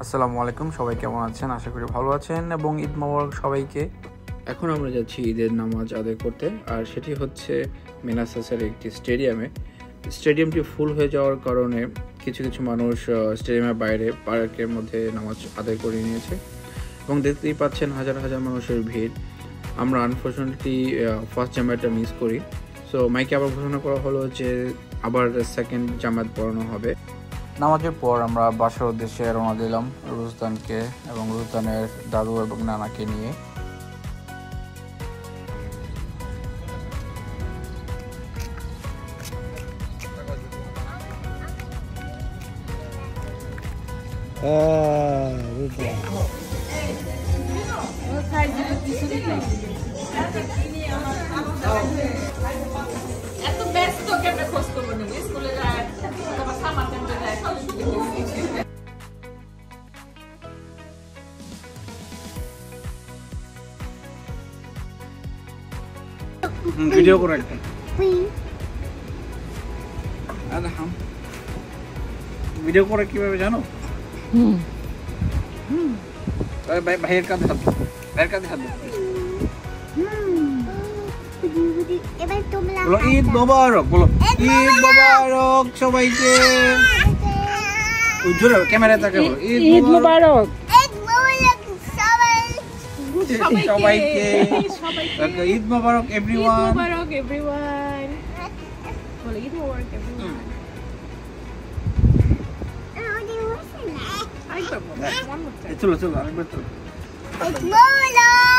আসসালামু আলাইকুম, সবাই কেমন আছেন? আশা করি ভালো আছেন এবং ঈদ মোবারক সবাইকে। এখন আমরা যাচ্ছি ঈদের নামাজ আদায় করতে, আর সেটি হচ্ছে মেনাসাসের একটি স্টেডিয়ামে। স্টেডিয়ামটি ফুল হয়ে যাওয়ার কারণে কিছু কিছু মানুষ স্টেডিয়ামের বাইরে পার্কের মধ্যে নামাজ আদায় করে নিয়েছে এবং দেখতেই পাচ্ছেন হাজার হাজার মানুষের ভিড়। আমরা আনফর্চুনেটলি ফার্স্ট জামাতটা মিস করি। সো মাইকে আবার ঘোষণা করা হলো যে আবার সেকেন্ড জামাত পড়ানো হবে। নামাজের পর আমরা বাসার উদ্দেশ্যে রওনা দিলাম রুজদানকে এবং রুজদানের দাদু এবং নানাকে নিয়ে। এত ব্যস্ত কেমনে খোঁজ করবো না, স্কুলে যায় সামার ক্যাম্পে যায়। ভিডিও করে একটা ভিডিও করে কিভাবে জানো? ভাইয়ের কাঁধে হাত দাও, ভাইয়ের কাঁধে হাত দাও। বলো ঈদ মোবারক, বলো ঈদ মোবারক সবাইকে। জোরে ক্যামেরায় তাকে বলো ঈদ মোবারক সবাইকে। ঈদ মোবারক এভরিওয়ান। বলো ঈদ মোবারক এভরিওয়ান। চলো চলো আরেকবার চলো। ঈদ মোবারক।